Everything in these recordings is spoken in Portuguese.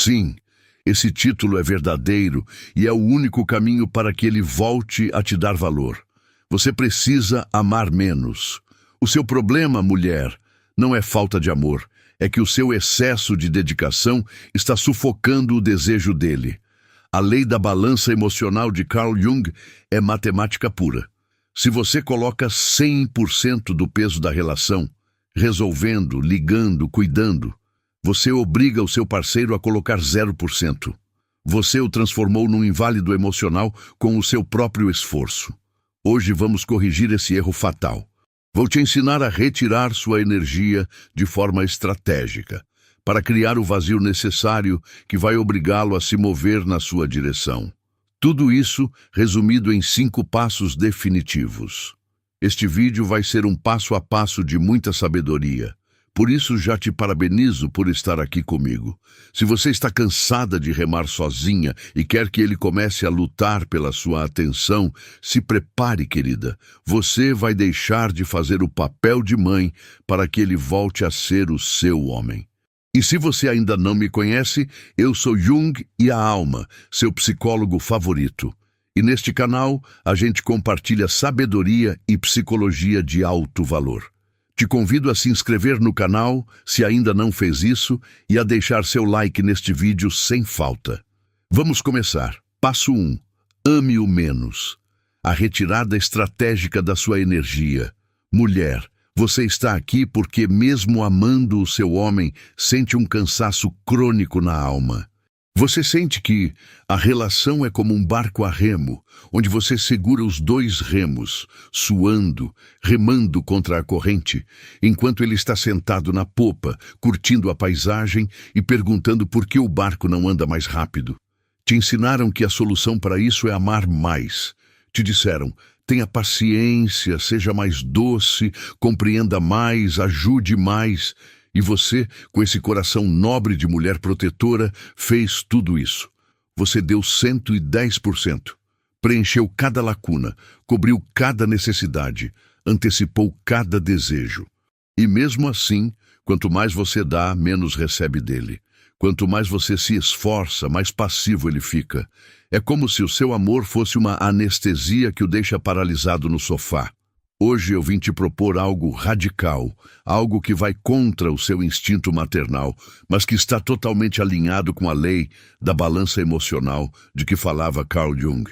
Sim, esse título é verdadeiro e é o único caminho para que ele volte a te dar valor. Você precisa amar menos. O seu problema, mulher, não é falta de amor, é que o seu excesso de dedicação está sufocando o desejo dele. A lei da balança emocional de Carl Jung é matemática pura. Se você coloca 100% do peso da relação, resolvendo, ligando, cuidando, você obriga o seu parceiro a colocar 0%. Você o transformou num inválido emocional com o seu próprio esforço. Hoje vamos corrigir esse erro fatal. Vou te ensinar a retirar sua energia de forma estratégica, para criar o vazio necessário que vai obrigá-lo a se mover na sua direção. Tudo isso resumido em 5 passos definitivos. Este vídeo vai ser um passo a passo de muita sabedoria. Por isso já te parabenizo por estar aqui comigo. Se você está cansada de remar sozinha e quer que ele comece a lutar pela sua atenção, se prepare, querida. Você vai deixar de fazer o papel de mãe para que ele volte a ser o seu homem. E se você ainda não me conhece, eu sou Jung e a Alma, seu psicólogo favorito. E neste canal, a gente compartilha sabedoria e psicologia de alto valor. Te convido a se inscrever no canal, se ainda não fez isso, e a deixar seu like neste vídeo sem falta. Vamos começar. Passo 1. Ame-o menos. A retirada estratégica da sua energia. Mulher, você está aqui porque, mesmo amando o seu homem, sente um cansaço crônico na alma. Você sente que a relação é como um barco a remo, onde você segura os 2 remos, suando, remando contra a corrente, enquanto ele está sentado na popa, curtindo a paisagem e perguntando por que o barco não anda mais rápido. Te ensinaram que a solução para isso é amar mais. Te disseram: tenha paciência, seja mais doce, compreenda mais, ajude mais. E você, com esse coração nobre de mulher protetora, fez tudo isso. Você deu 110%. Preencheu cada lacuna, cobriu cada necessidade, antecipou cada desejo. E mesmo assim, quanto mais você dá, menos recebe dele. Quanto mais você se esforça, mais passivo ele fica. É como se o seu amor fosse uma anestesia que o deixa paralisado no sofá. Hoje eu vim te propor algo radical, algo que vai contra o seu instinto maternal, mas que está totalmente alinhado com a lei da balança emocional de que falava Carl Jung.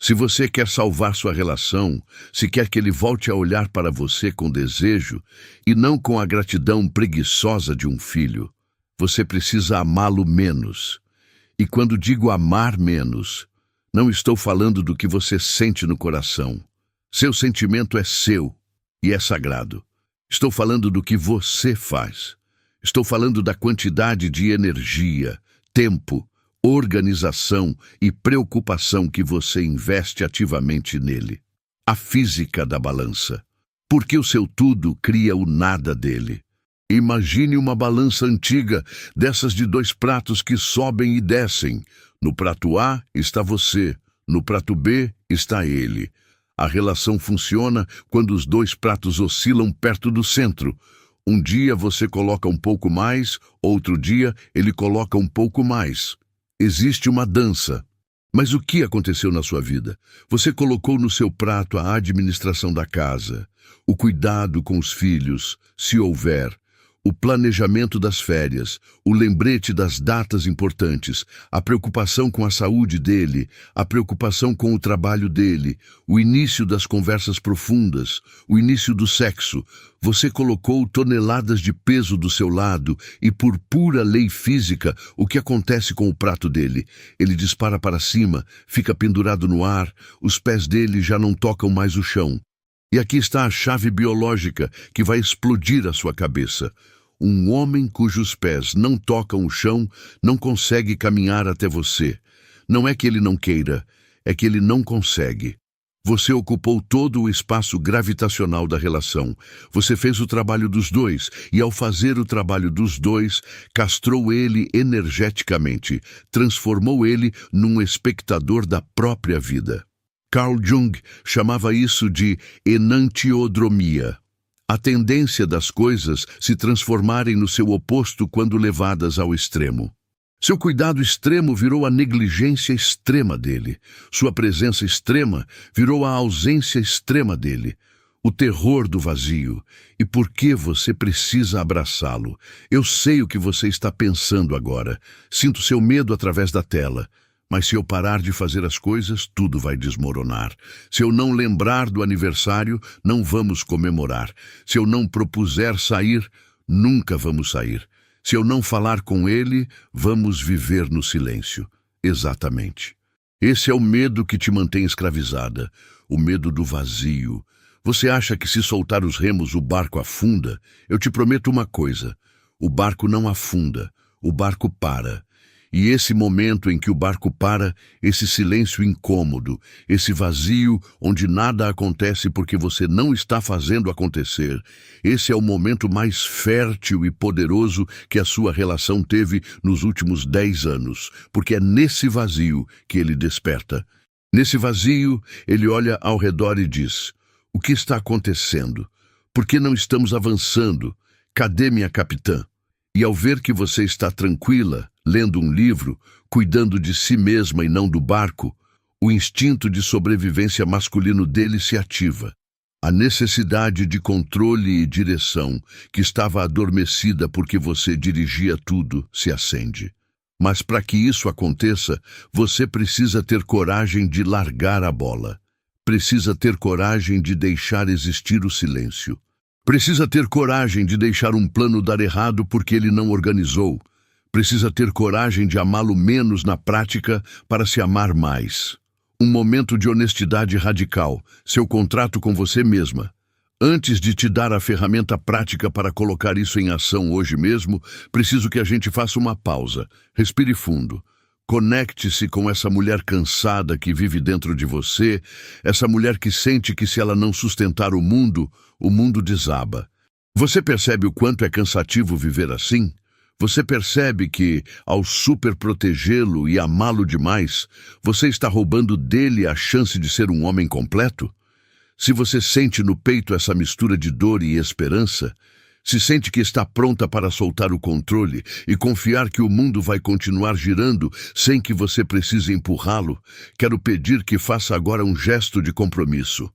Se você quer salvar sua relação, se quer que ele volte a olhar para você com desejo e não com a gratidão preguiçosa de um filho, você precisa amá-lo menos. E quando digo amar menos, não estou falando do que você sente no coração. Seu sentimento é seu e é sagrado. Estou falando do que você faz. Estou falando da quantidade de energia, tempo, organização e preocupação que você investe ativamente nele. A física da balança. Porque o seu tudo cria o nada dele. Imagine uma balança antiga, dessas de 2 pratos que sobem e descem. No prato A está você, no prato B está ele. A relação funciona quando os 2 pratos oscilam perto do centro. Um dia você coloca um pouco mais, outro dia ele coloca um pouco mais. Existe uma dança. Mas o que aconteceu na sua vida? Você colocou no seu prato a administração da casa, o cuidado com os filhos, se houver, o planejamento das férias, o lembrete das datas importantes, a preocupação com a saúde dele, a preocupação com o trabalho dele, o início das conversas profundas, o início do sexo. Você colocou toneladas de peso do seu lado e, por pura lei física, o que acontece com o prato dele? Ele dispara para cima, fica pendurado no ar, os pés dele já não tocam mais o chão. E aqui está a chave biológica que vai explodir a sua cabeça. Um homem cujos pés não tocam o chão não consegue caminhar até você. Não é que ele não queira, é que ele não consegue. Você ocupou todo o espaço gravitacional da relação. Você fez o trabalho dos 2 e, ao fazer o trabalho dos 2, castrou ele energeticamente, transformou ele num espectador da própria vida. Carl Jung chamava isso de enantiodromia, a tendência das coisas se transformarem no seu oposto quando levadas ao extremo. Seu cuidado extremo virou a negligência extrema dele. Sua presença extrema virou a ausência extrema dele. O terror do vazio. E por que você precisa abraçá-lo? Eu sei o que você está pensando agora. Sinto seu medo através da tela. Mas se eu parar de fazer as coisas, tudo vai desmoronar. Se eu não lembrar do aniversário, não vamos comemorar. Se eu não propuser sair, nunca vamos sair. Se eu não falar com ele, vamos viver no silêncio. Exatamente. Esse é o medo que te mantém escravizada. O medo do vazio. Você acha que se soltar os remos o barco afunda? Eu te prometo uma coisa. O barco não afunda. O barco para. E esse momento em que o barco para, esse silêncio incômodo, esse vazio onde nada acontece porque você não está fazendo acontecer, esse é o momento mais fértil e poderoso que a sua relação teve nos últimos 10 anos, porque é nesse vazio que ele desperta. Nesse vazio, ele olha ao redor e diz: o que está acontecendo? Por que não estamos avançando? Cadê minha capitã? E ao ver que você está tranquila, lendo um livro, cuidando de si mesma e não do barco, o instinto de sobrevivência masculino dele se ativa. A necessidade de controle e direção, que estava adormecida porque você dirigia tudo, se acende. Mas para que isso aconteça, você precisa ter coragem de largar a bola. Precisa ter coragem de deixar existir o silêncio. Precisa ter coragem de deixar um plano dar errado porque ele não organizou. Precisa ter coragem de amá-lo menos na prática para se amar mais. Um momento de honestidade radical, seu contrato com você mesma. Antes de te dar a ferramenta prática para colocar isso em ação hoje mesmo, preciso que a gente faça uma pausa. Respire fundo. Conecte-se com essa mulher cansada que vive dentro de você, essa mulher que sente que se ela não sustentar o mundo desaba. Você percebe o quanto é cansativo viver assim? Você percebe que, ao superprotegê-lo e amá-lo demais, você está roubando dele a chance de ser um homem completo? Se você sente no peito essa mistura de dor e esperança, se sente que está pronta para soltar o controle e confiar que o mundo vai continuar girando sem que você precise empurrá-lo, quero pedir que faça agora um gesto de compromisso.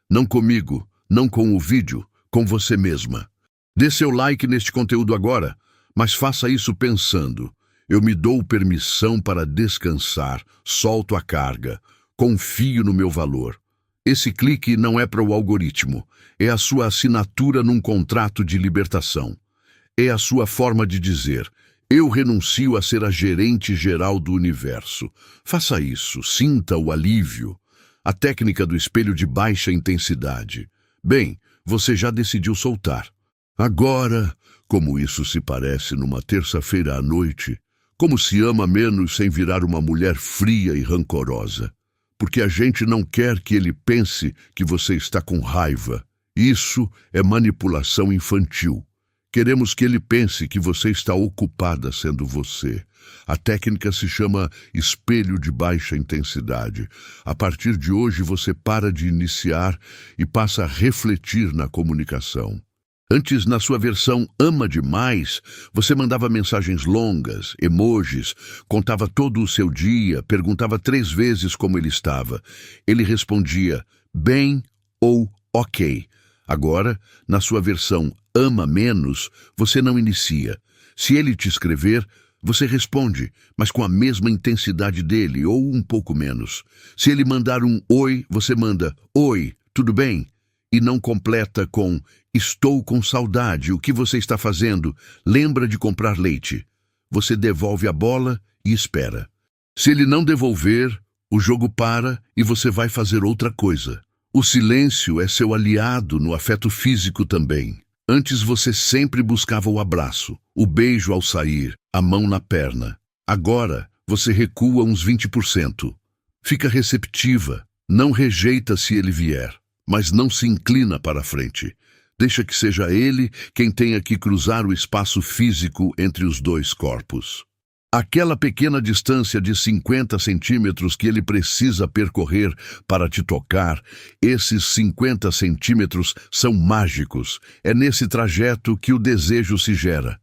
Não comigo, não com o vídeo, com você mesma. Dê seu like neste conteúdo agora, mas faça isso pensando: eu me dou permissão para descansar, solto a carga, confio no meu valor. Esse clique não é para o algoritmo, é a sua assinatura num contrato de libertação. É a sua forma de dizer: eu renuncio a ser a gerente geral do universo. Faça isso, sinta o alívio. A técnica do espelho de baixa intensidade. Bem, você já decidiu soltar. Agora, como isso se parece numa terça-feira à noite, como se ama menos sem virar uma mulher fria e rancorosa. Porque a gente não quer que ele pense que você está com raiva. Isso é manipulação infantil. Queremos que ele pense que você está ocupada sendo você. A técnica se chama espelho de baixa intensidade. A partir de hoje você para de iniciar e passa a refletir na comunicação. Antes, na sua versão ama demais, você mandava mensagens longas, emojis, contava todo o seu dia, perguntava 3 vezes como ele estava. Ele respondia bem ou ok. Agora, na sua versão ama menos, você não inicia. Se ele te escrever, você responde, mas com a mesma intensidade dele ou um pouco menos. Se ele mandar um oi, você manda oi, tudo bem? E não completa com estou com saudade, o que você está fazendo? Lembra de comprar leite. Você devolve a bola e espera. Se ele não devolver, o jogo para e você vai fazer outra coisa. O silêncio é seu aliado no afeto físico também. Antes você sempre buscava o abraço, o beijo ao sair, a mão na perna. Agora você recua uns 20%. Fica receptiva, não rejeita se ele vier, mas não se inclina para a frente. Deixa que seja ele quem tenha que cruzar o espaço físico entre os dois corpos. Aquela pequena distância de 50 centímetros que ele precisa percorrer para te tocar, esses 50 centímetros são mágicos. É nesse trajeto que o desejo se gera.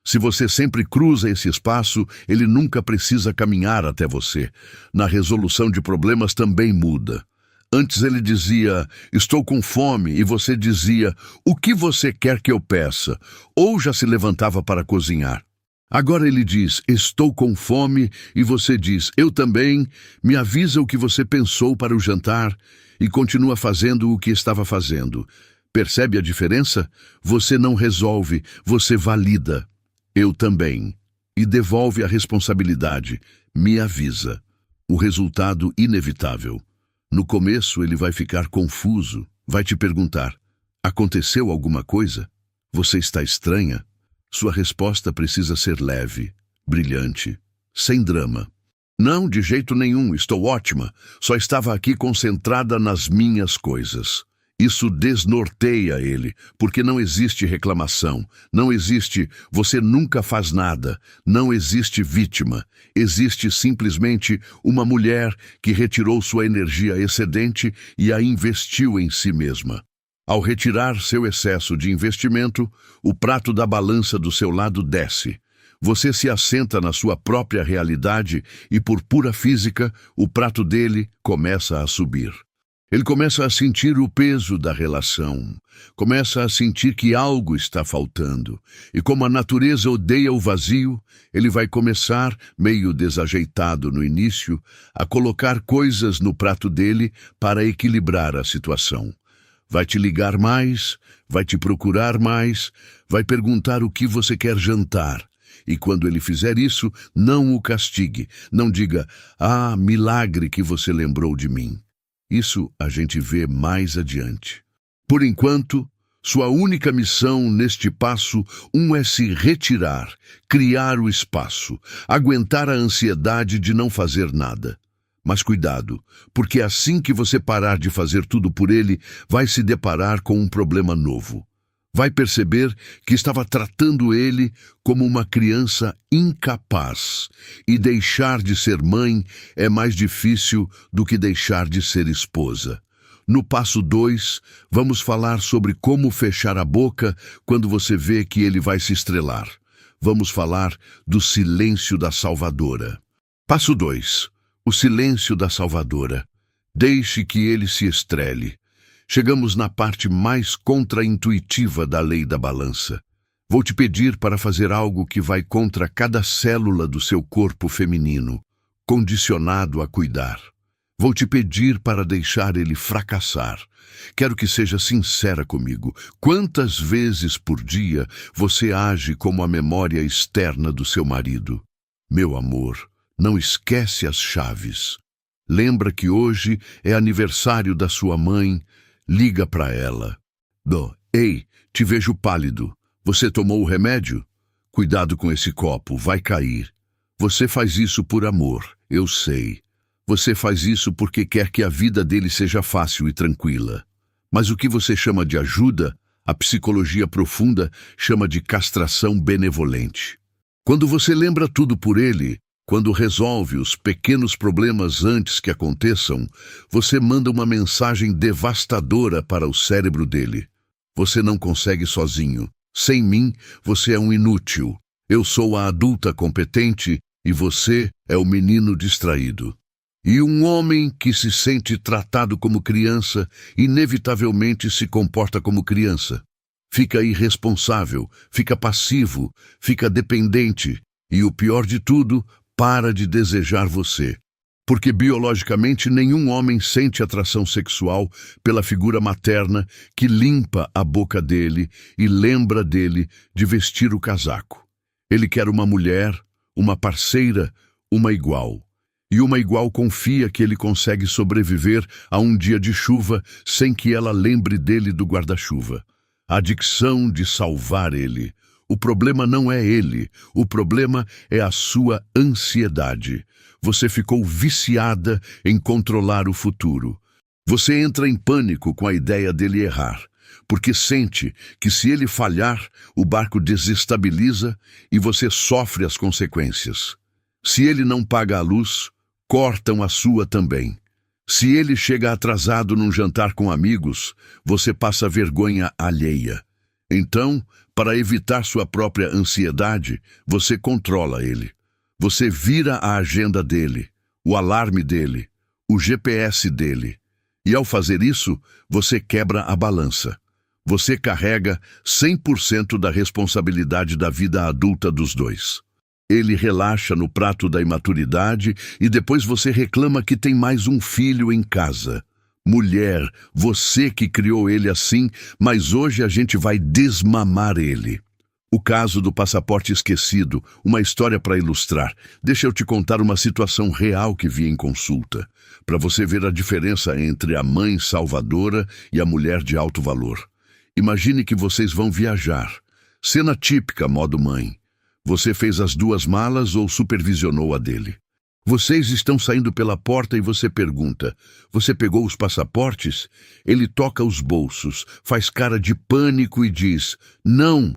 Se você sempre cruza esse espaço, ele nunca precisa caminhar até você. Na resolução de problemas também muda. Antes ele dizia, estou com fome, e você dizia, o que você quer que eu peça? Ou já se levantava para cozinhar. Agora ele diz, estou com fome, e você diz, eu também, me avisa o que você pensou para o jantar, e continua fazendo o que estava fazendo. Percebe a diferença? Você não resolve, você valida. Eu também. E devolve a responsabilidade. Me avisa. O resultado inevitável. No começo ele vai ficar confuso. Vai te perguntar, aconteceu alguma coisa? Você está estranha? Sua resposta precisa ser leve, brilhante, sem drama. Não, de jeito nenhum, estou ótima. Só estava aqui concentrada nas minhas coisas. Isso desnorteia ele, porque não existe reclamação, não existe você nunca faz nada, não existe vítima. Existe simplesmente uma mulher que retirou sua energia excedente e a investiu em si mesma. Ao retirar seu excesso de investimento, o prato da balança do seu lado desce. Você se assenta na sua própria realidade e, por pura física, o prato dele começa a subir. Ele começa a sentir o peso da relação, começa a sentir que algo está faltando. E como a natureza odeia o vazio, ele vai começar, meio desajeitado no início, a colocar coisas no prato dele para equilibrar a situação. Vai te ligar mais, vai te procurar mais, vai perguntar o que você quer jantar. E quando ele fizer isso, não o castigue. Não diga, ah, milagre que você lembrou de mim. Isso a gente vê mais adiante. Por enquanto, sua única missão neste passo é se retirar, criar o espaço, aguentar a ansiedade de não fazer nada. Mas cuidado, porque assim que você parar de fazer tudo por ele, vai se deparar com um problema novo. Vai perceber que estava tratando ele como uma criança incapaz, e deixar de ser mãe é mais difícil do que deixar de ser esposa. No passo 2, vamos falar sobre como fechar a boca quando você vê que ele vai se estrelar. Vamos falar do silêncio da salvadora. Passo 2. O silêncio da salvadora. Deixe que ele se estrele. Chegamos na parte mais contraintuitiva da lei da balança. Vou te pedir para fazer algo que vai contra cada célula do seu corpo feminino, condicionado a cuidar. Vou te pedir para deixar ele fracassar. Quero que seja sincera comigo. Quantas vezes por dia você age como a memória externa do seu marido? Meu amor, não esquece as chaves. Lembra que hoje é aniversário da sua mãe. Liga para ela. Ei, te vejo pálido. Você tomou o remédio? Cuidado com esse copo, vai cair. Você faz isso por amor, eu sei. Você faz isso porque quer que a vida dele seja fácil e tranquila. Mas o que você chama de ajuda, a psicologia profunda chama de castração benevolente. Quando você lembra tudo por ele, quando resolve os pequenos problemas antes que aconteçam, você manda uma mensagem devastadora para o cérebro dele. Você não consegue sozinho. Sem mim, você é um inútil. Eu sou a adulta competente e você é o menino distraído. E um homem que se sente tratado como criança, inevitavelmente se comporta como criança. Fica irresponsável, fica passivo, fica dependente e, o pior de tudo, para de desejar você. Porque biologicamente nenhum homem sente atração sexual pela figura materna que limpa a boca dele e lembra dele de vestir o casaco. Ele quer uma mulher, uma parceira, uma igual. E uma igual confia que ele consegue sobreviver a um dia de chuva sem que ela lembre dele do guarda-chuva. A adicção de salvar ele. O problema não é ele, o problema é a sua ansiedade. Você ficou viciada em controlar o futuro. Você entra em pânico com a ideia dele errar, porque sente que se ele falhar, o barco desestabiliza e você sofre as consequências. Se ele não paga a luz, cortam a sua também. Se ele chega atrasado num jantar com amigos, você passa vergonha alheia. Então, para evitar sua própria ansiedade, você controla ele. Você vira a agenda dele, o alarme dele, o GPS dele. E ao fazer isso, você quebra a balança. Você carrega 100% da responsabilidade da vida adulta dos dois. Ele relaxa no prato da imaturidade e depois você reclama que tem mais um filho em casa. Mulher, você que criou ele assim, mas hoje a gente vai desmamar ele. O caso do passaporte esquecido, uma história para ilustrar. Deixa eu te contar uma situação real que vi em consulta, para você ver a diferença entre a mãe salvadora e a mulher de alto valor. Imagine que vocês vão viajar. Cena típica, modo mãe. Você fez as 2 malas ou supervisionou a dele? Vocês estão saindo pela porta e você pergunta: você pegou os passaportes? Ele toca os bolsos, faz cara de pânico e diz: não.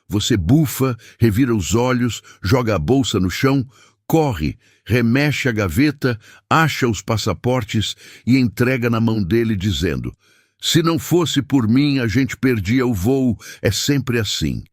Você bufa, revira os olhos, joga a bolsa no chão, corre, remexe a gaveta, acha os passaportes e entrega na mão dele dizendo: se não fosse por mim, a gente perdia o voo, é sempre assim.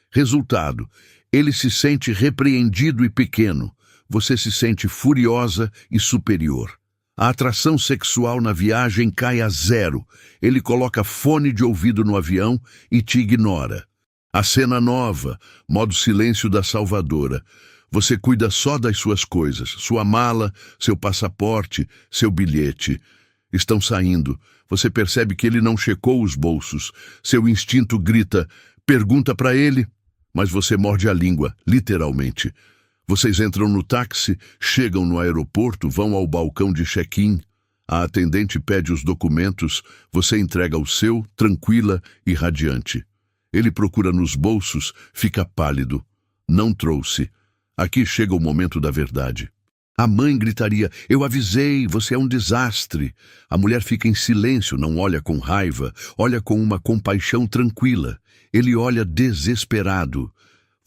Resultado, ele se sente repreendido e pequeno. Você se sente furiosa e superior. A atração sexual na viagem cai a 0. Ele coloca fone de ouvido no avião e te ignora. A cena nova, modo silêncio da salvadora. Você cuida só das suas coisas, sua mala, seu passaporte, seu bilhete. Estão saindo. Você percebe que ele não checou os bolsos. Seu instinto grita: pergunta para ele. Mas você morde a língua, literalmente. Vocês entram no táxi, chegam no aeroporto, vão ao balcão de check-in. A atendente pede os documentos, você entrega o seu, tranquila e radiante. Ele procura nos bolsos, fica pálido. Não trouxe. Aqui chega o momento da verdade. A mãe gritaria: eu avisei, você é um desastre. A mulher fica em silêncio, não olha com raiva, olha com uma compaixão tranquila. Ele olha desesperado.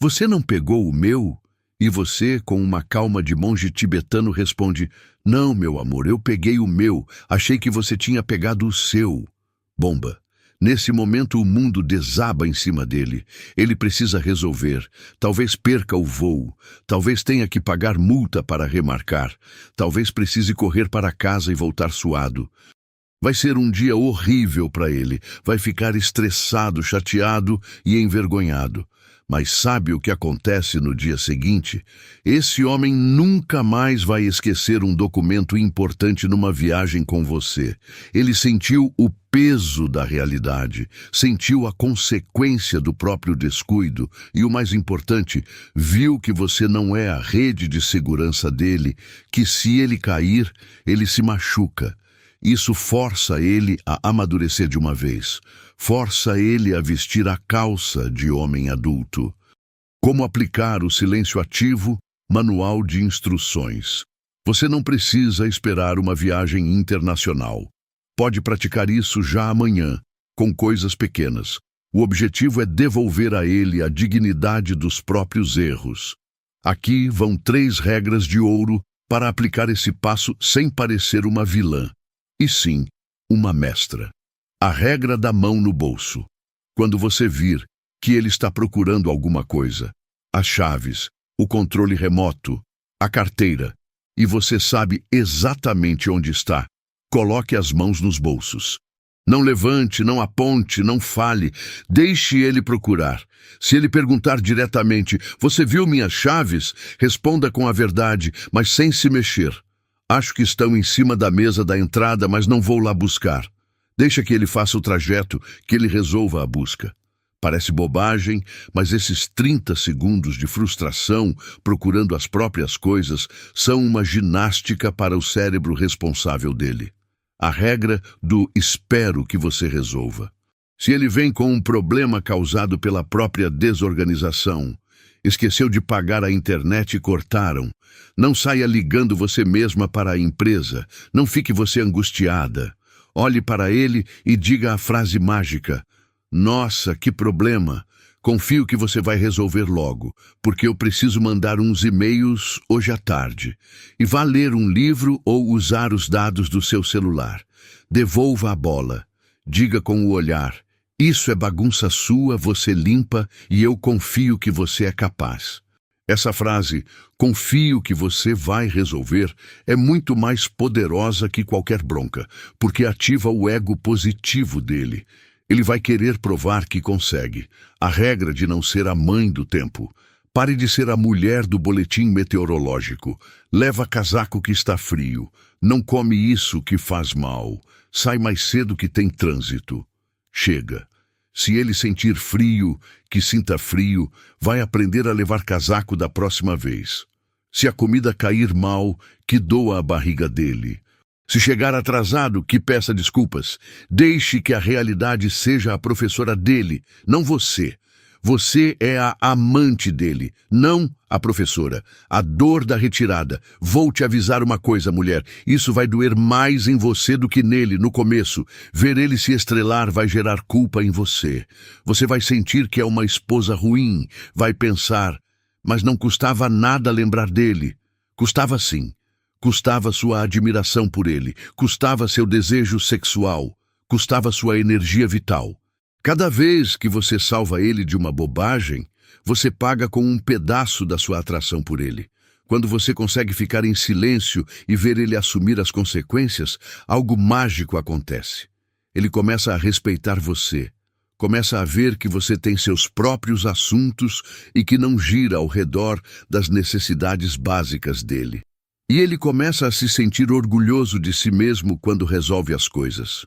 Você não pegou o meu? E você, com uma calma de monge tibetano, responde: não, meu amor, eu peguei o meu. Achei que você tinha pegado o seu. Bomba. Nesse momento o mundo desaba em cima dele. Ele precisa resolver. Talvez perca o voo. Talvez tenha que pagar multa para remarcar. Talvez precise correr para casa e voltar suado. Vai ser um dia horrível para ele. Vai ficar estressado, chateado e envergonhado. Mas sabe o que acontece no dia seguinte? Esse homem nunca mais vai esquecer um documento importante numa viagem com você. Ele sentiu o peso da realidade, sentiu a consequência do próprio descuido e, o mais importante, viu que você não é a rede de segurança dele, que se ele cair, ele se machuca. Isso força ele a amadurecer de uma vez. Força ele a vestir a calça de homem adulto. Como aplicar o silêncio ativo? Manual de instruções. Você não precisa esperar uma viagem internacional. Pode praticar isso já amanhã, com coisas pequenas. O objetivo é devolver a ele a dignidade dos próprios erros. Aqui vão 3 regras de ouro para aplicar esse passo sem parecer uma vilã, e sim, uma mestra. A regra da mão no bolso. Quando você vir que ele está procurando alguma coisa, as chaves, o controle remoto, a carteira, e você sabe exatamente onde está, coloque as mãos nos bolsos. Não levante, não aponte, não fale, deixe ele procurar. Se ele perguntar diretamente: você viu minhas chaves? Responda com a verdade, mas sem se mexer. Acho que estão em cima da mesa da entrada, mas não vou lá buscar. Deixa que ele faça o trajeto, que ele resolva a busca. Parece bobagem, mas esses 30 segundos de frustração, procurando as próprias coisas, são uma ginástica para o cérebro responsável dele. A regra do espero que você resolva. Se ele vem com um problema causado pela própria desorganização, esqueceu de pagar a internet e cortaram, não saia ligando você mesma para a empresa, não fique você angustiada. Olhe para ele e diga a frase mágica: nossa, que problema! Confio que você vai resolver logo, porque eu preciso mandar uns e-mails hoje à tarde. E vá ler um livro ou usar os dados do seu celular. Devolva a bola. Diga com o olhar: Isso é bagunça sua, você limpa e eu confio que você é capaz. Essa frase, confio que você vai resolver, é muito mais poderosa que qualquer bronca, porque ativa o ego positivo dele. Ele vai querer provar que consegue. A regra de não ser a mãe do tempo. Pare de ser a mulher do boletim meteorológico. Leva casaco que está frio. Não come isso que faz mal. Sai mais cedo que tem trânsito. Chega. Se ele sentir frio, que sinta frio, vai aprender a levar casaco da próxima vez. Se a comida cair mal, que doa a barriga dele. Se chegar atrasado, que peça desculpas. Deixe que a realidade seja a professora dele, não você. Você é a amante dele, não a professora. A dor da retirada. Vou te avisar uma coisa, mulher. Isso vai doer mais em você do que nele, no começo. Ver ele se estrelar vai gerar culpa em você. Você vai sentir que é uma esposa ruim. Vai pensar, mas não custava nada lembrar dele. Custava sim. Custava sua admiração por ele. Custava seu desejo sexual. Custava sua energia vital. Cada vez que você salva ele de uma bobagem, você paga com um pedaço da sua atração por ele. Quando você consegue ficar em silêncio e ver ele assumir as consequências, algo mágico acontece. Ele começa a respeitar você. Começa a ver que você tem seus próprios assuntos e que não gira ao redor das necessidades básicas dele. E ele começa a se sentir orgulhoso de si mesmo quando resolve as coisas.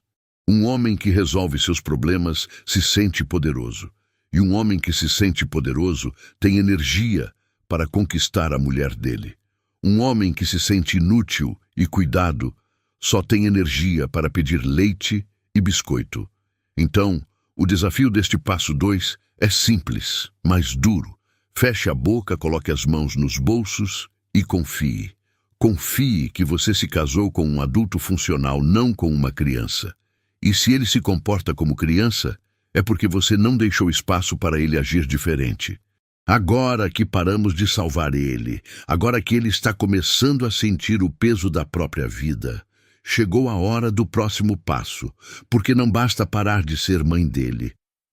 Um homem que resolve seus problemas se sente poderoso. E um homem que se sente poderoso tem energia para conquistar a mulher dele. Um homem que se sente inútil e cuidado só tem energia para pedir leite e biscoito. Então, o desafio deste passo 2 é simples, mas duro. Feche a boca, coloque as mãos nos bolsos e confie. Confie que você se casou com um adulto funcional, não com uma criança. E se ele se comporta como criança, é porque você não deixou espaço para ele agir diferente. Agora que paramos de salvar ele, agora que ele está começando a sentir o peso da própria vida, chegou a hora do próximo passo, porque não basta parar de ser mãe dele.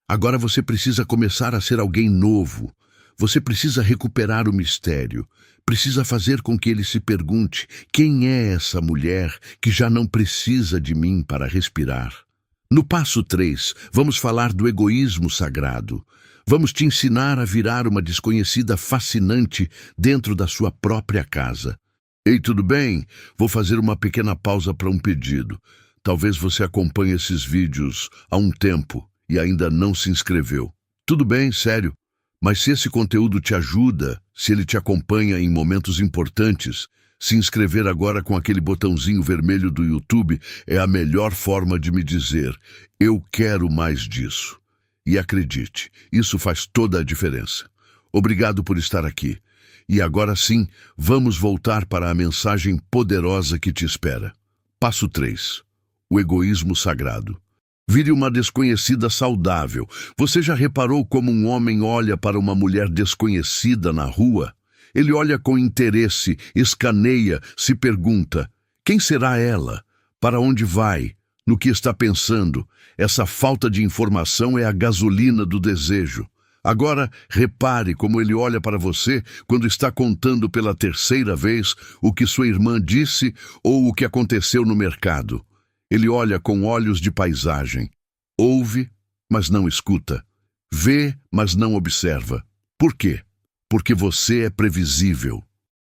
Agora você precisa começar a ser alguém novo. Você precisa recuperar o mistério. Precisa fazer com que ele se pergunte: quem é essa mulher que já não precisa de mim para respirar? No passo 3, vamos falar do egoísmo sagrado. Vamos te ensinar a virar uma desconhecida fascinante dentro da sua própria casa. Ei, tudo bem? Vou fazer uma pequena pausa para um pedido. Talvez você acompanhe esses vídeos há um tempo e ainda não se inscreveu. Tudo bem, sério. Mas se esse conteúdo te ajuda, se ele te acompanha em momentos importantes, se inscrever agora com aquele botãozinho vermelho do YouTube é a melhor forma de me dizer: eu quero mais disso. E acredite, isso faz toda a diferença. Obrigado por estar aqui. E agora sim, vamos voltar para a mensagem poderosa que te espera. Passo 3. O egoísmo sagrado. Vire uma desconhecida saudável. Você já reparou como um homem olha para uma mulher desconhecida na rua? Ele olha com interesse, escaneia, se pergunta: quem será ela? Para onde vai? No que está pensando? Essa falta de informação é a gasolina do desejo. Agora, repare como ele olha para você quando está contando pela terceira vez o que sua irmã disse ou o que aconteceu no mercado. Ele olha com olhos de paisagem. Ouve, mas não escuta. Vê, mas não observa. Por quê? Porque você é previsível.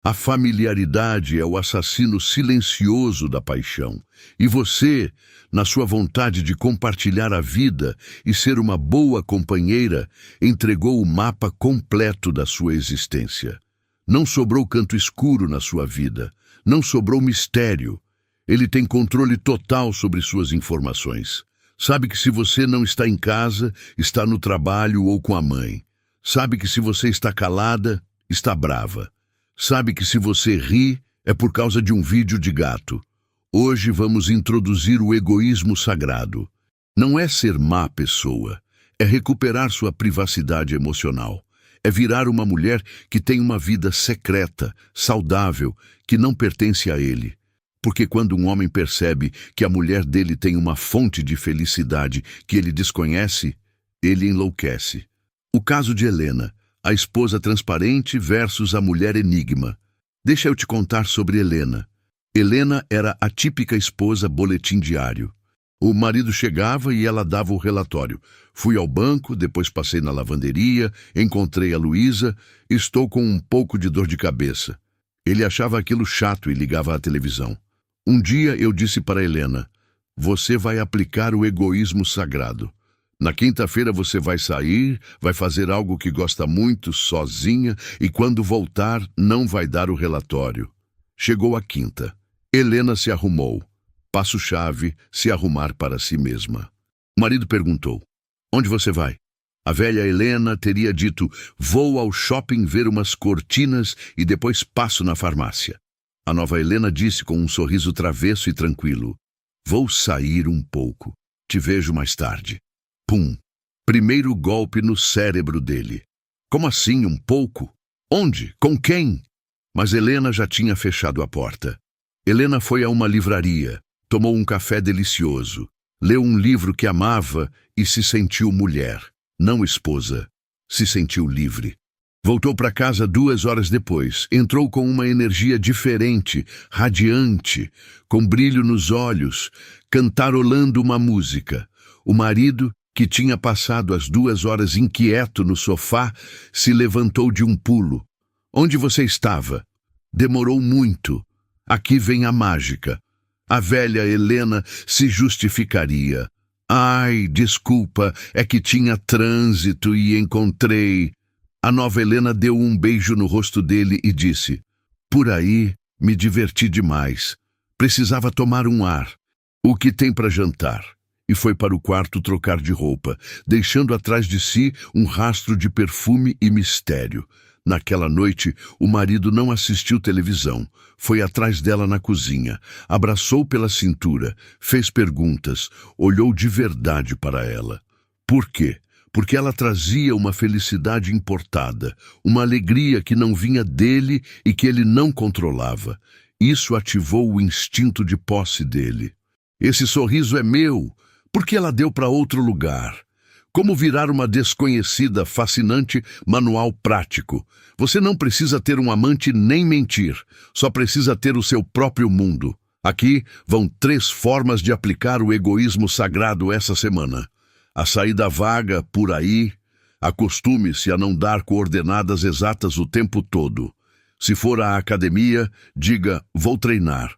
A familiaridade é o assassino silencioso da paixão. E você, na sua vontade de compartilhar a vida e ser uma boa companheira, entregou o mapa completo da sua existência. Não sobrou canto escuro na sua vida. Não sobrou mistério. Ele tem controle total sobre suas informações. Sabe que se você não está em casa, está no trabalho ou com a mãe. Sabe que se você está calada, está brava. Sabe que se você ri, é por causa de um vídeo de gato. Hoje vamos introduzir o egoísmo sagrado. Não é ser má pessoa, é recuperar sua privacidade emocional. É virar uma mulher que tem uma vida secreta, saudável, que não pertence a ele. Porque quando um homem percebe que a mulher dele tem uma fonte de felicidade que ele desconhece, ele enlouquece. O caso de Helena, a esposa transparente versus a mulher enigma. Deixa eu te contar sobre Helena. Helena era a típica esposa boletim diário. O marido chegava e ela dava o relatório. Fui ao banco, depois passei na lavanderia, encontrei a Luísa, estou com um pouco de dor de cabeça. Ele achava aquilo chato e ligava à televisão. Um dia eu disse para Helena, você vai aplicar o egoísmo sagrado. Na quinta-feira você vai sair, vai fazer algo que gosta muito, sozinha, e quando voltar não vai dar o relatório. Chegou a quinta. Helena se arrumou. Passo-chave, se arrumar para si mesma. O marido perguntou, onde você vai? A velha Helena teria dito, vou ao shopping ver umas cortinas e depois passo na farmácia. A nova Helena disse com um sorriso travesso e tranquilo, vou sair um pouco. Te vejo mais tarde. Pum! Primeiro golpe no cérebro dele. Como assim um pouco? Onde? Com quem? Mas Helena já tinha fechado a porta. Helena foi a uma livraria, tomou um café delicioso, leu um livro que amava e se sentiu mulher, não esposa. Se sentiu livre. Voltou para casa 2 horas depois, entrou com uma energia diferente, radiante, com brilho nos olhos, cantarolando uma música. O marido, que tinha passado as 2 horas inquieto no sofá, se levantou de um pulo. Onde você estava? Demorou muito. Aqui vem a mágica. A velha Helena se justificaria. Ai, desculpa, é que tinha trânsito e encontrei... A nova Helena deu um beijo no rosto dele e disse, por aí, me diverti demais. Precisava tomar um ar. O que tem para jantar? E foi para o quarto trocar de roupa, deixando atrás de si um rastro de perfume e mistério. Naquela noite, o marido não assistiu televisão. Foi atrás dela na cozinha, abraçou pela cintura, fez perguntas, olhou de verdade para ela. Por quê? Porque ela trazia uma felicidade importada, uma alegria que não vinha dele e que ele não controlava. Isso ativou o instinto de posse dele. Esse sorriso é meu. Por que ela deu para outro lugar? Como virar uma desconhecida, fascinante, manual prático. Você não precisa ter um amante nem mentir, só precisa ter o seu próprio mundo. Aqui vão 3 formas de aplicar o egoísmo sagrado essa semana. A saída vaga por aí, acostume-se a não dar coordenadas exatas o tempo todo. Se for à academia, diga, vou treinar.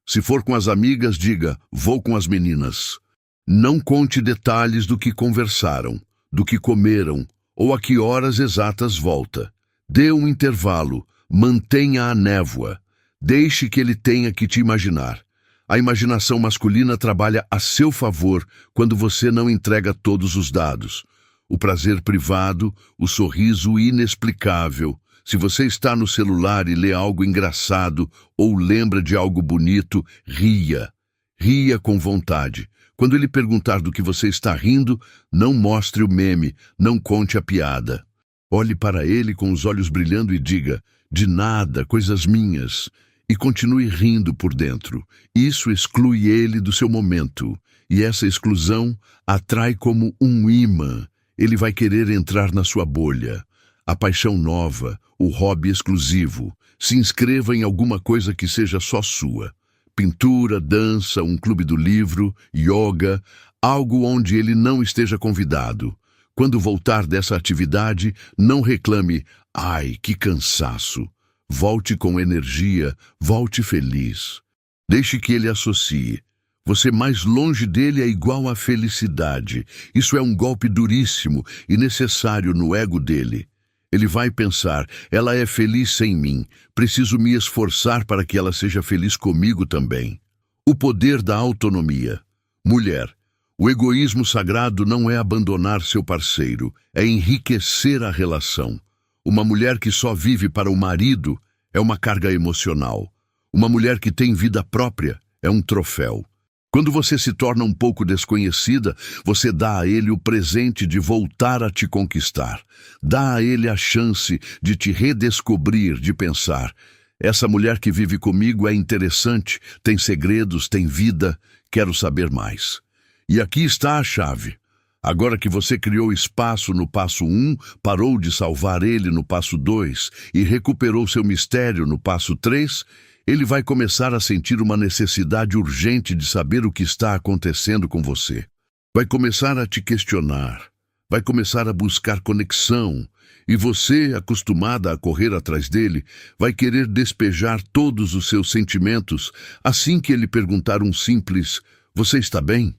Se for com as amigas, diga, vou com as meninas. Não conte detalhes do que conversaram, do que comeram, ou a que horas exatas volta. Dê um intervalo, mantenha a névoa. Deixe que ele tenha que te imaginar. A imaginação masculina trabalha a seu favor quando você não entrega todos os dados. O prazer privado, o sorriso inexplicável. Se você está no celular e lê algo engraçado ou lembra de algo bonito, ria. Ria com vontade. Quando ele perguntar do que você está rindo, não mostre o meme, não conte a piada. Olhe para ele com os olhos brilhando e diga, de nada, coisas minhas. E continue rindo por dentro. Isso exclui ele do seu momento. E essa exclusão atrai como um imã. Ele vai querer entrar na sua bolha. A paixão nova, o hobby exclusivo. Se inscreva em alguma coisa que seja só sua. Pintura, dança, um clube do livro, yoga, algo onde ele não esteja convidado. Quando voltar dessa atividade, não reclame, ai, que cansaço. Volte com energia, volte feliz. Deixe que ele associe. Você mais longe dele é igual à felicidade. Isso é um golpe duríssimo e necessário no ego dele. Ele vai pensar, ela é feliz sem mim. Preciso me esforçar para que ela seja feliz comigo também. O poder da autonomia. Mulher, o egoísmo sagrado não é abandonar seu parceiro, é enriquecer a relação. Uma mulher que só vive para o marido é uma carga emocional. Uma mulher que tem vida própria é um troféu. Quando você se torna um pouco desconhecida, você dá a ele o presente de voltar a te conquistar. Dá a ele a chance de te redescobrir, de pensar, Essa mulher que vive comigo é interessante, tem segredos, tem vida, quero saber mais. E aqui está a chave. Agora que você criou espaço no passo 1, parou de salvar ele no passo 2 e recuperou seu mistério no passo 3, ele vai começar a sentir uma necessidade urgente de saber o que está acontecendo com você. Vai começar a te questionar, vai começar a buscar conexão, e você, acostumada a correr atrás dele, vai querer despejar todos os seus sentimentos assim que ele perguntar um simples "Você está bem?"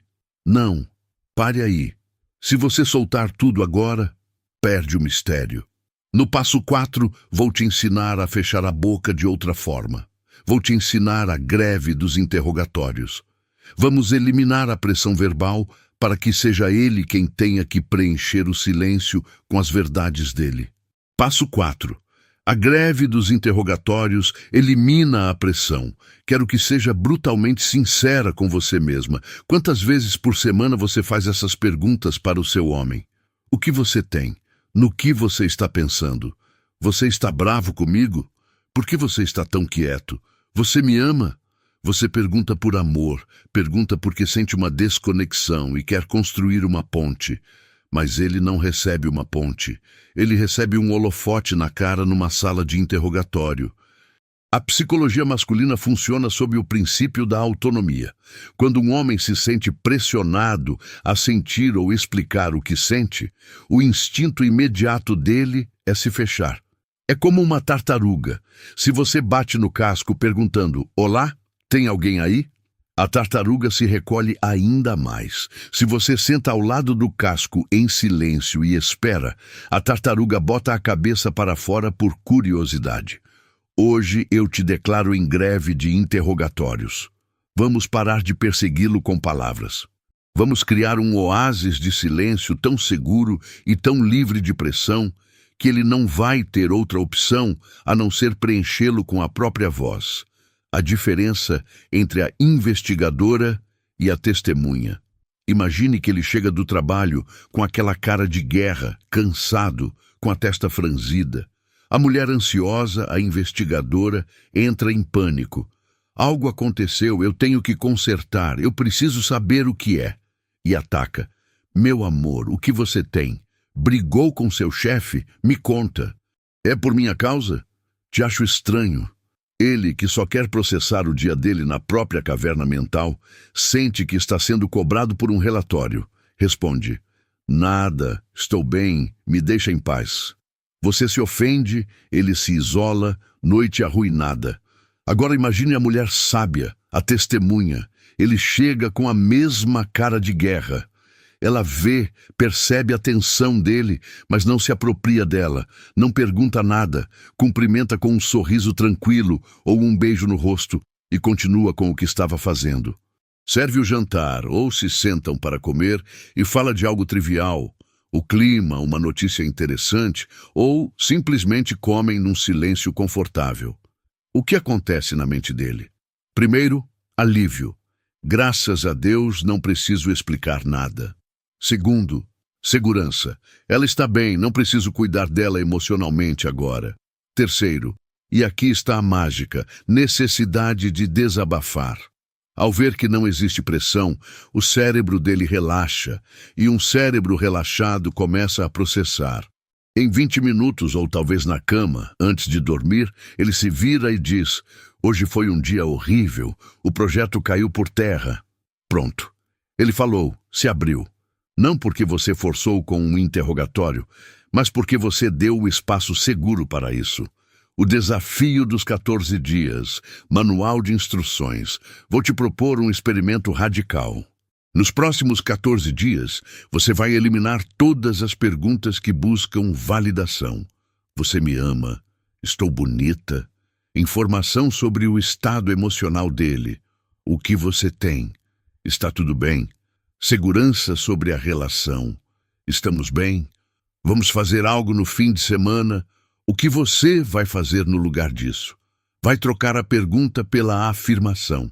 Não, pare aí. Se você soltar tudo agora, perde o mistério. No passo 4, vou te ensinar a fechar a boca de outra forma. Vou te ensinar a greve dos interrogatórios. Vamos eliminar a pressão verbal para que seja ele quem tenha que preencher o silêncio com as verdades dele. Passo 4. A greve dos interrogatórios elimina a pressão. Quero que seja brutalmente sincera com você mesma. Quantas vezes por semana você faz essas perguntas para o seu homem? O que você tem? No que você está pensando? Você está bravo comigo? Por que você está tão quieto? Você me ama? Você pergunta por amor, pergunta porque sente uma desconexão e quer construir uma ponte. Mas ele não recebe uma ponte. Ele recebe um holofote na cara numa sala de interrogatório. A psicologia masculina funciona sob o princípio da autonomia. Quando um homem se sente pressionado a sentir ou explicar o que sente, o instinto imediato dele é se fechar. É como uma tartaruga. Se você bate no casco perguntando "Olá, tem alguém aí?", a tartaruga se recolhe ainda mais. Se você senta ao lado do casco em silêncio e espera, a tartaruga bota a cabeça para fora por curiosidade. Hoje eu te declaro em greve de interrogatórios. Vamos parar de persegui-lo com palavras. Vamos criar um oásis de silêncio tão seguro e tão livre de pressão que ele não vai ter outra opção a não ser preenchê-lo com a própria voz. A diferença entre a investigadora e a testemunha. Imagine que ele chega do trabalho com aquela cara de guerra, cansado, com a testa franzida. A mulher ansiosa, a investigadora, entra em pânico. Algo aconteceu, eu tenho que consertar, eu preciso saber o que é. E ataca. Meu amor, o que você tem? Brigou com seu chefe? Me conta. É por minha causa? Te acho estranho. Ele, que só quer processar o dia dele na própria caverna mental, sente que está sendo cobrado por um relatório. Responde: "Nada, estou bem, me deixa em paz." Você se ofende, ele se isola, noite arruinada. Agora imagine a mulher sábia, a testemunha. Ele chega com a mesma cara de guerra. Ela vê, percebe a tensão dele, mas não se apropria dela, não pergunta nada, cumprimenta com um sorriso tranquilo ou um beijo no rosto e continua com o que estava fazendo. Serve o jantar ou se sentam para comer e fala de algo trivial, o clima, uma notícia interessante, ou simplesmente comem num silêncio confortável. O que acontece na mente dele? Primeiro, alívio. Graças a Deus não preciso explicar nada. Segundo, segurança. Ela está bem, não preciso cuidar dela emocionalmente agora. Terceiro, e aqui está a mágica, necessidade de desabafar. Ao ver que não existe pressão, o cérebro dele relaxa, e um cérebro relaxado começa a processar. Em 20 minutos, ou talvez na cama, antes de dormir, ele se vira e diz: "Hoje foi um dia horrível, o projeto caiu por terra." Pronto. Ele falou, se abriu. Não porque você forçou com um interrogatório, mas porque você deu o espaço seguro para isso. O desafio dos 14 dias, manual de instruções. Vou te propor um experimento radical. Nos próximos 14 dias, você vai eliminar todas as perguntas que buscam validação. Você me ama? Estou bonita? Informação sobre o estado emocional dele. O que você tem? Está tudo bem? Segurança sobre a relação. Estamos bem? Vamos fazer algo no fim de semana? O que você vai fazer no lugar disso? Vai trocar a pergunta pela afirmação.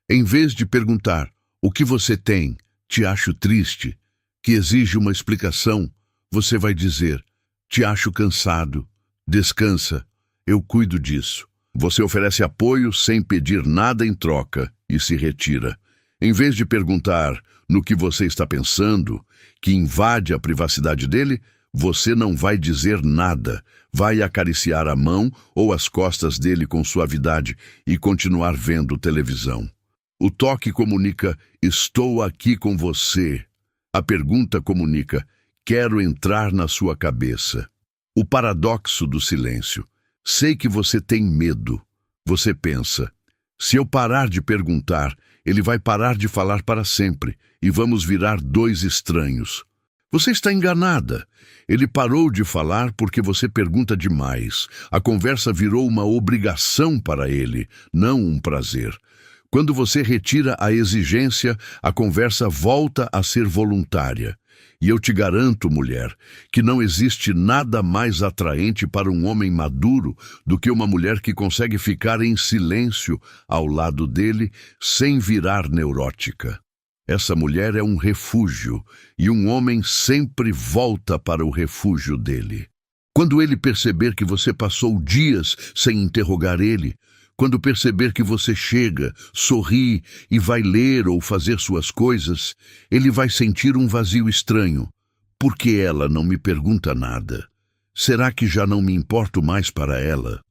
Em vez de perguntar, o que você tem, te acho triste, que exige uma explicação, você vai dizer, te acho cansado, descansa, eu cuido disso. Você oferece apoio sem pedir nada em troca e se retira. Em vez de perguntar no que você está pensando, que invade a privacidade dele, você não vai dizer nada. Vai acariciar a mão ou as costas dele com suavidade e continuar vendo televisão. O toque comunica: estou aqui com você. A pergunta comunica: quero entrar na sua cabeça. O paradoxo do silêncio. Sei que você tem medo. Você pensa: se eu parar de perguntar, ele vai parar de falar para sempre e vamos virar dois estranhos. Você está enganada. Ele parou de falar porque você pergunta demais. A conversa virou uma obrigação para ele, não um prazer. Quando você retira a exigência, a conversa volta a ser voluntária. E eu te garanto, mulher, que não existe nada mais atraente para um homem maduro do que uma mulher que consegue ficar em silêncio ao lado dele sem virar neurótica. Essa mulher é um refúgio, e um homem sempre volta para o refúgio dele. Quando ele perceber que você passou dias sem interrogar ele, quando perceber que você chega, sorri e vai ler ou fazer suas coisas, ele vai sentir um vazio estranho. Por que ela não me pergunta nada? Será que já não me importo mais para ela?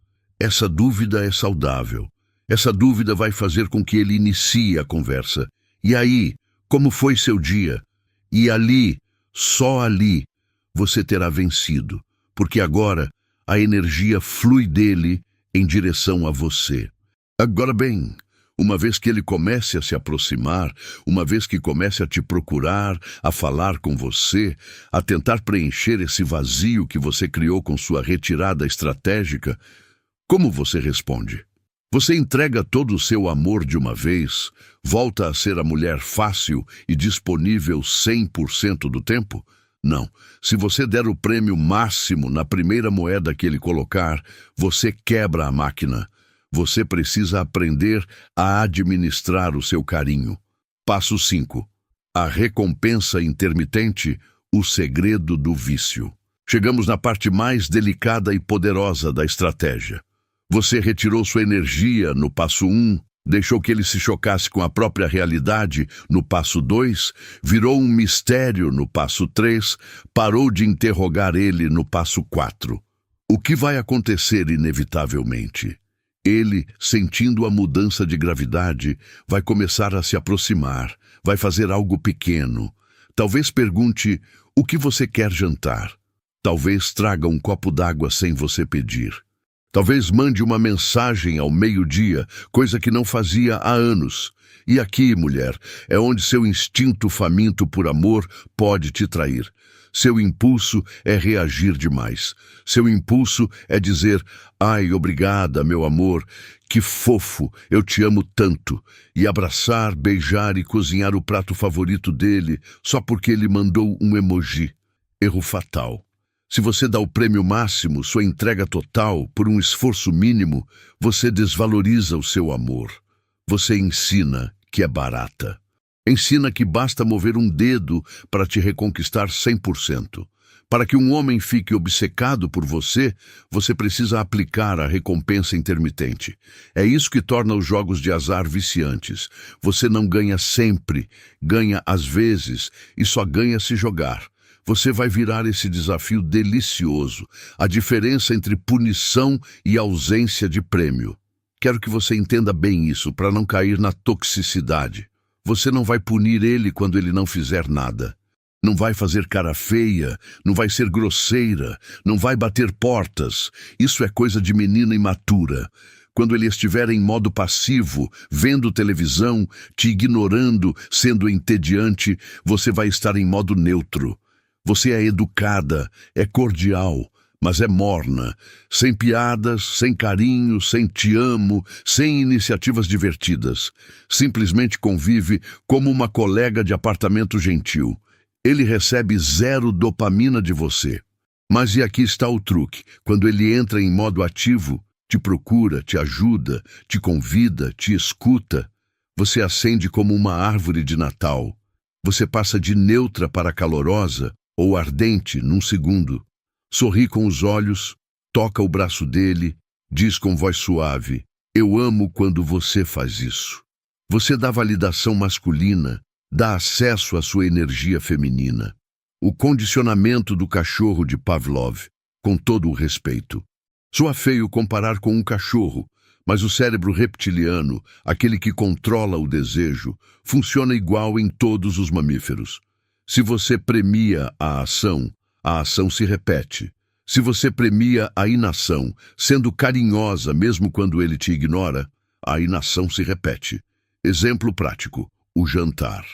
Essa dúvida é saudável. Essa dúvida vai fazer com que ele inicie a conversa. E aí, como foi seu dia? E ali, só ali, você terá vencido, porque agora a energia flui dele em direção a você. Agora bem, uma vez que ele comece a se aproximar, uma vez que comece a te procurar, a falar com você, a tentar preencher esse vazio que você criou com sua retirada estratégica, como você responde? Você entrega todo o seu amor de uma vez, volta a ser a mulher fácil e disponível 100% do tempo? Não. Se você der o prêmio máximo na primeira moeda que ele colocar, você quebra a máquina. Você precisa aprender a administrar o seu carinho. Passo 5. A recompensa intermitente, o segredo do vício. Chegamos na parte mais delicada e poderosa da estratégia. Você retirou sua energia no passo 1, deixou que ele se chocasse com a própria realidade no passo 2, virou um mistério no passo 3, parou de interrogar ele no passo 4. O que vai acontecer inevitavelmente? Ele, sentindo a mudança de gravidade, vai começar a se aproximar, vai fazer algo pequeno. Talvez pergunte: o que você quer jantar? Talvez traga um copo d'água sem você pedir. Talvez mande uma mensagem ao meio-dia, coisa que não fazia há anos. E aqui, mulher, é onde seu instinto faminto por amor pode te trair. Seu impulso é reagir demais. Seu impulso é dizer: ai, obrigada, meu amor, que fofo, eu te amo tanto. E abraçar, beijar e cozinhar o prato favorito dele só porque ele mandou um emoji. Erro fatal. Se você dá o prêmio máximo, sua entrega total, por um esforço mínimo, você desvaloriza o seu amor. Você ensina que é barata. Ensina que basta mover um dedo para te reconquistar 100%. Para que um homem fique obcecado por você, você precisa aplicar a recompensa intermitente. É isso que torna os jogos de azar viciantes. Você não ganha sempre, ganha às vezes e só ganha se jogar. Você vai virar esse desafio delicioso, a diferença entre punição e ausência de prêmio. Quero que você entenda bem isso, para não cair na toxicidade. Você não vai punir ele quando ele não fizer nada. Não vai fazer cara feia, não vai ser grosseira, não vai bater portas. Isso é coisa de menina imatura. Quando ele estiver em modo passivo, vendo televisão, te ignorando, sendo entediante, você vai estar em modo neutro. Você é educada, é cordial, mas é morna, sem piadas, sem carinho, sem te amo, sem iniciativas divertidas. Simplesmente convive como uma colega de apartamento gentil. Ele recebe 0 dopamina de você. Mas e aqui está o truque: quando ele entra em modo ativo, te procura, te ajuda, te convida, te escuta, você acende como uma árvore de Natal. Você passa de neutra para calorosa ou ardente num segundo. Sorri com os olhos, toca o braço dele, Diz com voz suave: eu amo quando você faz isso. Você dá validação masculina, dá acesso à sua energia feminina. O condicionamento do cachorro de Pavlov, com todo o respeito. Soa feio comparar com um cachorro, mas o cérebro reptiliano, aquele que controla o desejo, funciona igual em todos os mamíferos. Se você premia a ação se repete. Se você premia a inação, sendo carinhosa mesmo quando ele te ignora, a inação se repete. Exemplo prático: o jantar.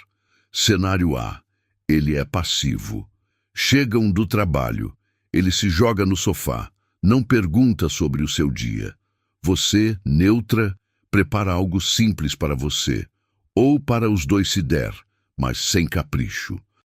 Cenário A. Ele é passivo. Chegam do trabalho. Ele se joga no sofá. Não pergunta sobre o seu dia. Você, neutra, prepara algo simples para você. Ou para os dois se der, mas sem capricho.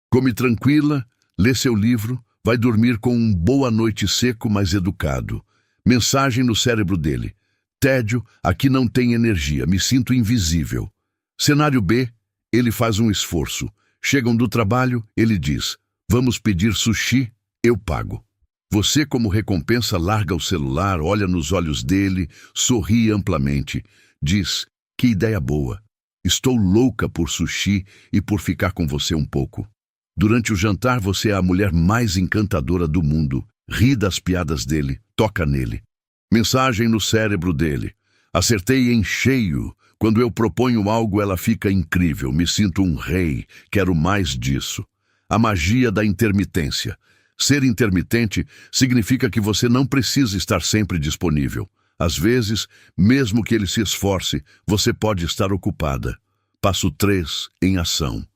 Come tranquila, lê seu livro, vai dormir com um boa noite seco, mas educado. Mensagem no cérebro dele: tédio, aqui não tem energia, me sinto invisível. Cenário B, ele faz um esforço. Chegam do trabalho, ele diz: vamos pedir sushi, eu pago. Você, como recompensa, larga o celular, olha nos olhos dele, sorri amplamente. Diz: que ideia boa. Estou louca por sushi e por ficar com você um pouco. Durante o jantar, você é a mulher mais encantadora do mundo. Ri das piadas dele, toca nele. Mensagem no cérebro dele: acertei em cheio. Quando eu proponho algo, ela fica incrível. Me sinto um rei, quero mais disso. A magia da intermitência. Ser intermitente significa que você não precisa estar sempre disponível. Às vezes, mesmo que ele se esforce, você pode estar ocupada. Passo 3, em ação.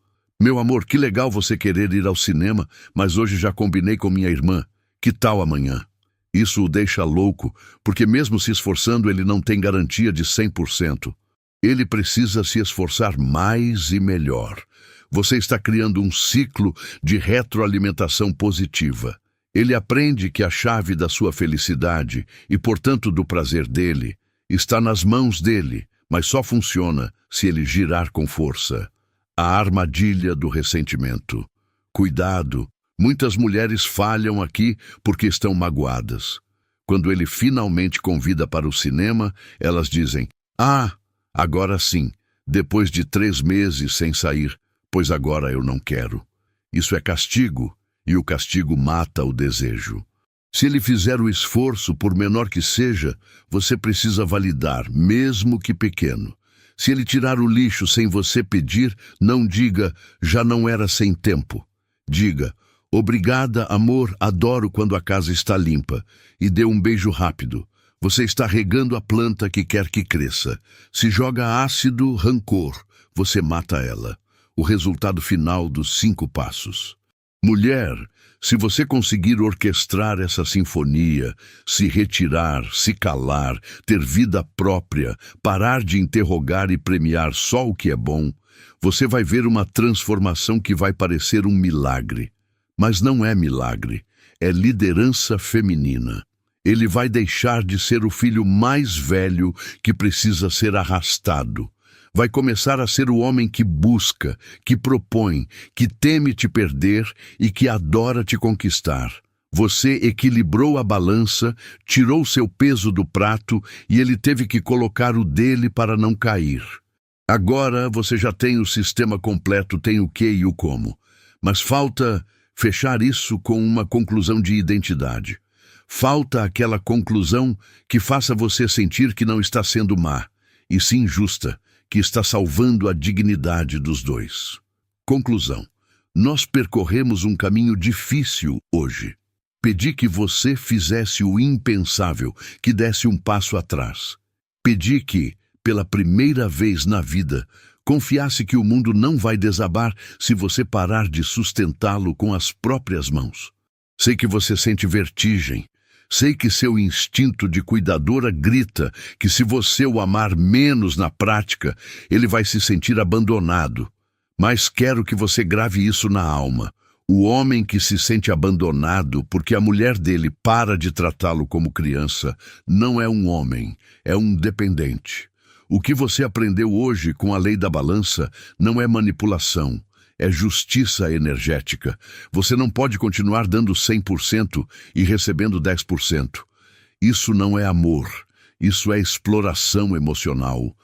Meu amor, que legal você querer ir ao cinema, mas hoje já combinei com minha irmã. Que tal amanhã? Isso o deixa louco, porque mesmo se esforçando, ele não tem garantia de 100%. Ele precisa se esforçar mais e melhor. Você está criando um ciclo de retroalimentação positiva. Ele aprende que a chave da sua felicidade, e portanto do prazer dele, está nas mãos dele, mas só funciona se ele girar com força. A armadilha do ressentimento. Cuidado, muitas mulheres falham aqui porque estão magoadas. Quando ele finalmente convida para o cinema, elas dizem: ah, agora sim, depois de 3 meses sem sair, pois agora eu não quero. Isso é castigo, e o castigo mata o desejo. Se ele fizer o esforço, por menor que seja, você precisa validar, mesmo que pequeno. Se ele tirar o lixo sem você pedir, não diga: já não era sem tempo. Diga: obrigada, amor, adoro quando a casa está limpa. E dê um beijo rápido. Você está regando a planta que quer que cresça. Se joga ácido, rancor, você mata ela. O resultado final dos 5 passos. Mulher, se você conseguir orquestrar essa sinfonia, se retirar, se calar, ter vida própria, parar de interrogar e premiar só o que é bom, você vai ver uma transformação que vai parecer um milagre. Mas não é milagre, é liderança feminina. Ele vai deixar de ser o filho mais velho que precisa ser arrastado. Vai começar a ser o homem que busca, que propõe, que teme te perder e que adora te conquistar. Você equilibrou a balança, tirou seu peso do prato e ele teve que colocar o dele para não cair. Agora você já tem o sistema completo, tem o que e o como. Mas falta fechar isso com uma conclusão de identidade. Falta aquela conclusão que faça você sentir que não está sendo má, e sim justa, que está salvando a dignidade dos dois. Conclusão. Nós percorremos um caminho difícil hoje. Pedi que você fizesse o impensável, que desse um passo atrás. Pedi que, pela primeira vez na vida, confiasse que o mundo não vai desabar se você parar de sustentá-lo com as próprias mãos. Sei que você sente vertigem. Sei que seu instinto de cuidadora grita que se você o amar menos na prática, ele vai se sentir abandonado. Mas quero que você grave isso na alma. O homem que se sente abandonado porque a mulher dele para de tratá-lo como criança não é um homem, é um dependente. O que você aprendeu hoje com a lei da balança não é manipulação. É justiça energética. Você não pode continuar dando 100% e recebendo 10%. Isso não é amor. Isso é exploração emocional.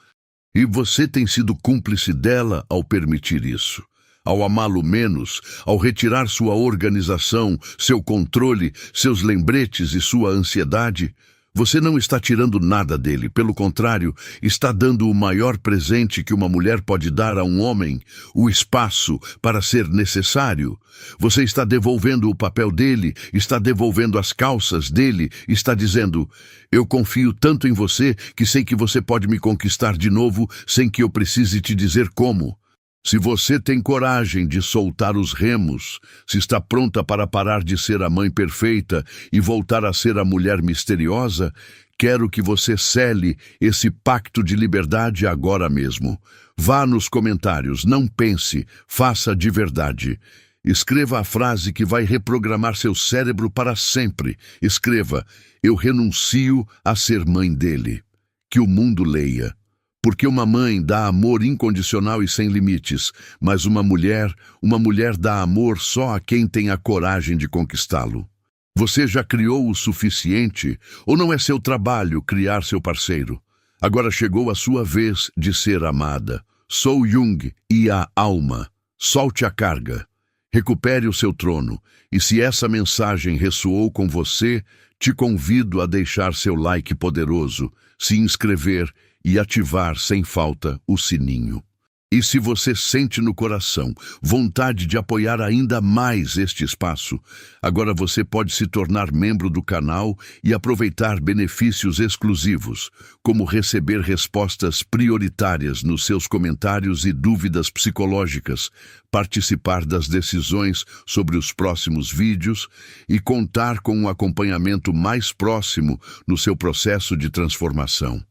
E você tem sido cúmplice dela ao permitir isso. Ao amá-lo menos, ao retirar sua organização, seu controle, seus lembretes e sua ansiedade, você não está tirando nada dele, pelo contrário, está dando o maior presente que uma mulher pode dar a um homem, o espaço para ser necessário. Você está devolvendo o papel dele, está devolvendo as calças dele, está dizendo: eu confio tanto em você que sei que você pode me conquistar de novo sem que eu precise te dizer como. Se você tem coragem de soltar os remos, se está pronta para parar de ser a mãe perfeita e voltar a ser a mulher misteriosa, quero que você sele esse pacto de liberdade agora mesmo. Vá nos comentários, não pense, faça de verdade. Escreva a frase que vai reprogramar seu cérebro para sempre. Escreva: eu renuncio a ser mãe dele. Que o mundo leia. Porque uma mãe dá amor incondicional e sem limites, mas uma mulher dá amor só a quem tem a coragem de conquistá-lo. Você já criou o suficiente, ou não é seu trabalho criar seu parceiro? Agora chegou a sua vez de ser amada. Sou Jung e a alma. Solte a carga. Recupere o seu trono. E se essa mensagem ressoou com você, te convido a deixar seu like poderoso, se inscrever e ativar sem falta o sininho. E se você sente no coração vontade de apoiar ainda mais este espaço, agora você pode se tornar membro do canal e aproveitar benefícios exclusivos, como receber respostas prioritárias nos seus comentários e dúvidas psicológicas, participar das decisões sobre os próximos vídeos e contar com um acompanhamento mais próximo no seu processo de transformação.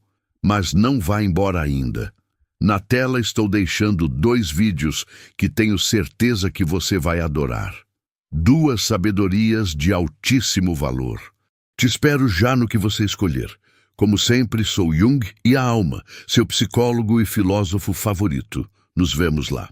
Mas não vá embora ainda. Na tela estou deixando 2 vídeos que tenho certeza que você vai adorar. 2 sabedorias de altíssimo valor. Te espero já no que você escolher. Como sempre, sou Jung e a alma, seu psicólogo e filósofo favorito. Nos vemos lá.